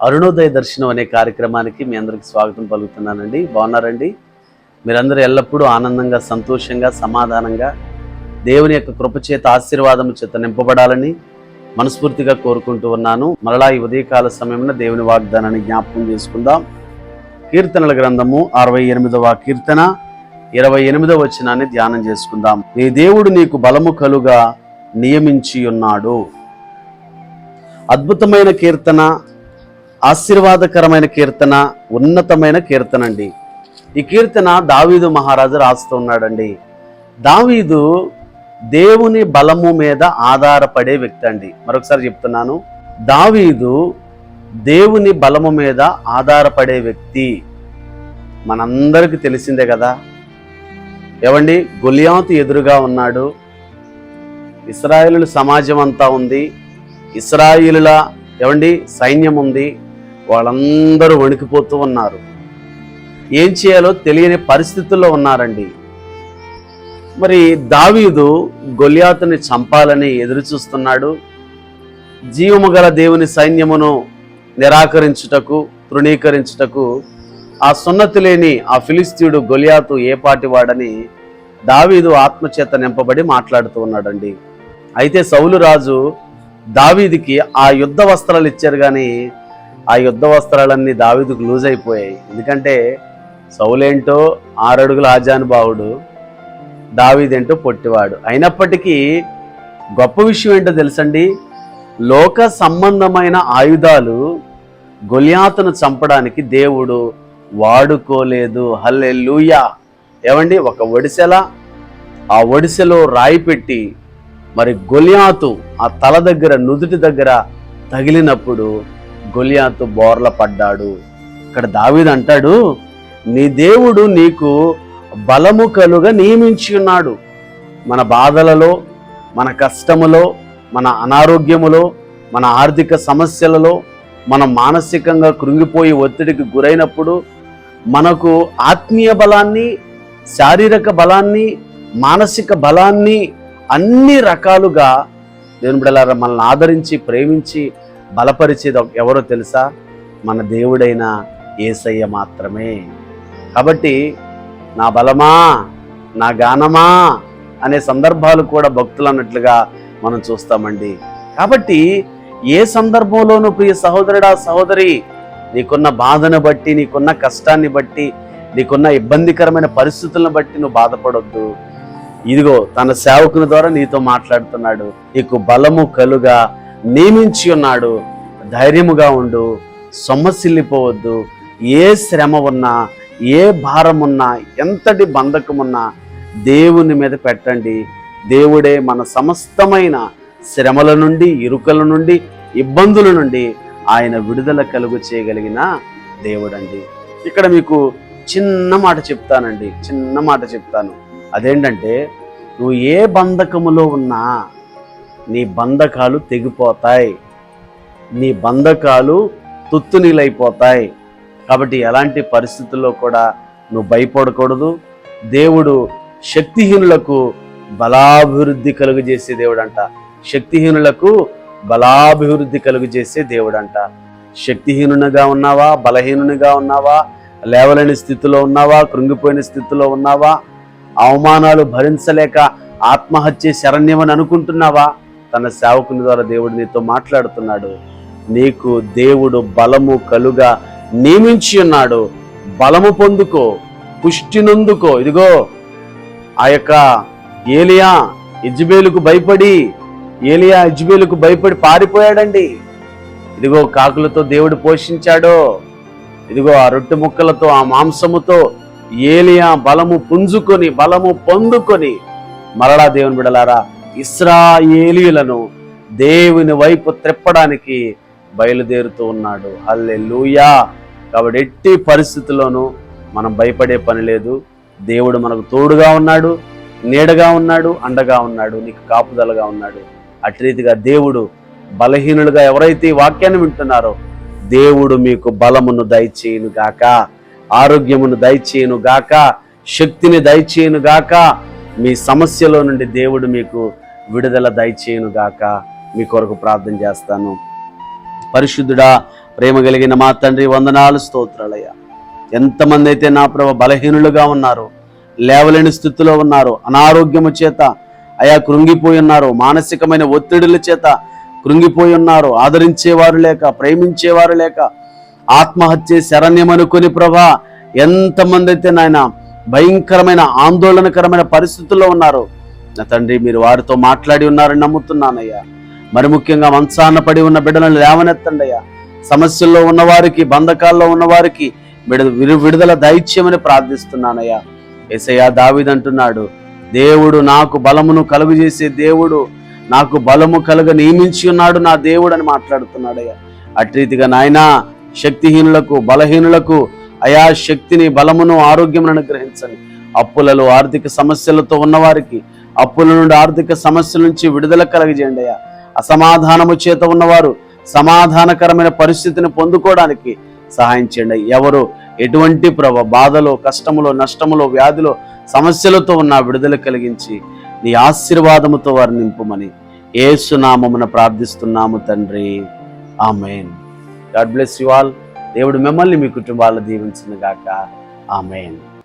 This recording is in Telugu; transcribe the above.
అరుణోదయ దర్శనం అనే కార్యక్రమానికి మీ అందరికి స్వాగతం పలుకుతున్నానండి. బాగున్నారండి? మీరందరూ ఎల్లప్పుడూ ఆనందంగా, సంతోషంగా, సమాధానంగా దేవుని యొక్క కృపచేత, ఆశీర్వాదము చేత నింపబడాలని మనస్ఫూర్తిగా కోరుకుంటూ ఉన్నాను. మరలా ఈ ఉదయకాల సమయంలో దేవుని వాగ్దానాన్ని జ్ఞాపకం చేసుకుందాం. కీర్తనల గ్రంథము 68వ కీర్తన 28వ వచనాన్ని ధ్యానం చేసుకుందాం. నీ దేవుడు నీకు బలము కలుగా నియమించి ఉన్నాడు. అద్భుతమైన కీర్తన, ఆశీర్వాదకరమైన కీర్తన, ఉన్నతమైన కీర్తన అండి. ఈ కీర్తన దావీదు మహారాజు రాస్తూ ఉన్నాడండి. దావీదు దేవుని బలము మీద ఆధారపడే వ్యక్తి అండి. మరొకసారి చెప్తున్నాను, దావీదు దేవుని బలము మీద ఆధారపడే వ్యక్తి. మనందరికీ తెలిసిందే కదా. ఏవండి, గొలియాతు ఎదురుగా ఉన్నాడు. ఇశ్రాయేలు సమాజం అంతా ఉంది, ఇశ్రాయేలుల సైన్యం ఉంది. వాళ్ళందరూ వణికిపోతూ ఉన్నారు. ఏం చేయాలో తెలియని పరిస్థితుల్లో ఉన్నారండి. మరి దావీదు గొలియాతుని చంపాలని ఎదురు చూస్తున్నాడు. జీవము గల దేవుని సైన్యమును నిరాకరించుటకు, తృణీకరించుటకు ఆ సున్నతి లేని ఆ ఫిలిస్తీయుడు గొలియాతు ఏ పాటివాడని దావీదు ఆత్మచేత నింపబడి మాట్లాడుతూ ఉన్నాడండి. అయితే సౌలు రాజు దావీదుకి ఆ యుద్ధ వస్త్రాలు ఇచ్చారు, కానీ ఆ యుద్ధ వస్త్రాలన్నీ దావీదుకు లూజ్ అయిపోయాయి. ఎందుకంటే సౌలేంటో 6 అడుగుల ఆజానుబావుడు, దావీదేంటో పొట్టివాడు. అయినప్పటికీ గొప్ప విషయం ఏంటో తెలుసండి, లోక సంబంధమైన ఆయుధాలు గొలియాతును చంపడానికి దేవుడు వాడుకోలేదు. హల్లెలూయా. ఏమండి, ఒక ఒడిసెల, ఆ ఒడిసెలో రాయి పెట్టి మరి గొలియాతు ఆ తల దగ్గర, నుదుటి దగ్గర తగిలినప్పుడు గొలియాతు బోర్ల పడ్డాడు. ఇక్కడ దావీదు అంటాడు, నీ దేవుడు నీకు బలము కలుగా నియమించి ఉన్నాడు. మన బాధలలో, మన కష్టములో, మన అనారోగ్యములో, మన ఆర్థిక సమస్యలలో, మనం మానసికంగా కృంగిపోయి ఒత్తిడికి గురైనప్పుడు మనకు ఆత్మీయ బలాన్ని, శారీరక బలాన్ని, మానసిక బలాన్ని అన్ని రకాలుగా దేవుని బిడ్డలారా మనల్ని ఆదరించి, ప్రేమించి బలపరిచేది ఎవరో తెలుసా? మన దేవుడైన యేసయ్య మాత్రమే. కాబట్టి నా బలమా, నా గానమా అనే సందర్భాలు కూడా భక్తులు అన్నట్లుగా మనం చూస్తామండి. కాబట్టి ఏ సందర్భంలోనూ ప్రియ సహోదరుడా, సహోదరి, నీకున్న బాధను బట్టి, నీకున్న కష్టాన్ని బట్టి, నీకున్న ఇబ్బందికరమైన పరిస్థితులను బట్టి నువ్వు బాధపడొద్దు. ఇదిగో తన సేవకుని ద్వారా నీతో మాట్లాడుతున్నాడు. నీకు బలము కలుగా నియమించి ఉన్నాడు. ధైర్యముగా ఉండు, సొమ్మసిల్లిపోవద్దు. ఏ శ్రమ ఉన్నా, ఏ భారం ఉన్నా, ఎంతటి బంధకమున్నా దేవుని మీద పెట్టండి. దేవుడే మన సమస్తమైన శ్రమల నుండి, ఇరుకల నుండి, ఇబ్బందుల నుండి ఆయన విడుదల కలుగు చేయగలిగిన దేవుడండి. ఇక్కడ మీకు చిన్న మాట చెప్తాను. అదేంటంటే, నువ్వు ఏ బంధకములో ఉన్నా నీ బంధకాలు తెగిపోతాయి, నీ బంధకాలు తుత్తునీలైపోతాయి. కాబట్టి ఎలాంటి పరిస్థితుల్లో కూడా నువ్వు భయపడకూడదు. దేవుడు శక్తిహీనులకు బలాభివృద్ధి కలుగజేసే దేవుడంట. శక్తిహీనులకు బలాభివృద్ధి కలుగజేసే దేవుడంట. శక్తిహీనునిగా ఉన్నావా, బలహీనునిగా ఉన్నావా, లేవలేని స్థితిలో ఉన్నావా, కృంగిపోయిన స్థితిలో ఉన్నావా, అవమానాలు భరించలేక ఆత్మహత్య శరణ్యమని అనుకుంటున్నావా? తన సేవకుని ద్వారా దేవుడు నీతో మాట్లాడుతున్నాడు. నీకు దేవుడు బలము కలుగా నియమించి ఉన్నాడు. బలము పొందుకో, పుష్టి నొందుకో. ఇదిగో ఆ యొక్క ఏలియా ఇజ్బేలుకు భయపడి పారిపోయాడండి. ఇదిగో కాకులతో దేవుడు పోషించాడో, ఇదిగో ఆ రొట్టె ముక్కలతో, ఆ మాంసముతో ఏలియా బలము పొందుకొని మరలా దేవుని బిడ్డలారా ఇశ్రాయేలీయులను దేవుని వైపు త్రిప్పడానికి బయలుదేరుతూ ఉన్నాడు. హల్లెలూయా. కాబట్టి ఎట్టి పరిస్థితుల్లోనూ మనం భయపడే పని లేదు. దేవుడు మనకు తోడుగా ఉన్నాడు, నీడగా ఉన్నాడు, అండగా ఉన్నాడు, నీకు కాపుదలగా ఉన్నాడు. అటు రీతిగా దేవుడు బలహీనులుగా ఎవరైతే ఈ వాక్యాన్ని వింటున్నారో దేవుడు మీకు బలమును దయచేయును గాక, ఆరోగ్యమును దయచేయును గాక, శక్తిని దయచేయును గాక. మీ సమస్యలో నుండి దేవుడు మీకు విడుదల దయచేయును గాక. మీ కొరకు ప్రార్థన చేస్తాను. పరిశుద్ధుడా, ప్రేమ కలిగిన మా తండ్రి, వందనాలు, స్తోత్రాలయ్యా. ఎంతమంది అయితే నా ప్రభు బలహీనులుగా ఉన్నారు, లేవలేని స్థితిలో ఉన్నారు, అనారోగ్యము చేత అయా కృంగిపోయి ఉన్నారు, మానసికమైన ఒత్తిడుల చేత కృంగిపోయి ఉన్నారు, ఆదరించేవారు లేక, ప్రేమించేవారు లేక, ఆత్మహత్య శరణ్యమనుకుని ప్రభా ఎంతమంది అయితే నాయన భయంకరమైన ఆందోళనకరమైన పరిస్థితుల్లో ఉన్నారు నా తండ్రి, మీరు వారితో మాట్లాడి ఉన్నారని నమ్ముతున్నానయ్యా. మరి ముఖ్యంగా మంచాన పడి ఉన్న బిడ్డలను లేవనెత్తండి అయ్యా. సమస్యల్లో ఉన్నవారికి, బంధకాల్లో ఉన్నవారికి విడుదల దైత్యమని ప్రార్థిస్తున్నానయ్యా. యేసయ్యా, దావీదు అంటున్నాడు, దేవుడు నాకు బలమును కలుగు చేసే దేవుడు, నాకు బలము కలుగ నియమించి ఉన్నాడు నా దేవుడు అని మాట్లాడుతున్నాడయ్యా. అట్రీతిగా నాయనా శక్తిహీనులకు, బలహీనులకు అయా శక్తిని, బలమును, ఆరోగ్యమును అనుగ్రహించండి. అప్పులలో, ఆర్థిక సమస్యలతో ఉన్నవారికి అప్పుల నుండి, ఆర్థిక సమస్యల నుంచి విడుదల కలగజేయండి అయ్యా. అసమాధానము చేత ఉన్నవారు సమాధానకరమైన పరిస్థితిని పొందుకోవడానికి సహాయం చేయండి. ఎవరు ఎటువంటి బాధలో, కష్టములో, నష్టములో, వ్యాధిలో, సమస్యలతో ఉన్న విడుదల కలిగించి నీ ఆశీర్వాదముతో వారిని నింపుమని యేసు నామమున ప్రార్థిస్తున్నాము తండ్రి, amen. God bless you all. దేవుడు మిమ్మల్ని, మీ కుటుంబాలను దీవించును గాక. ఆమేన్.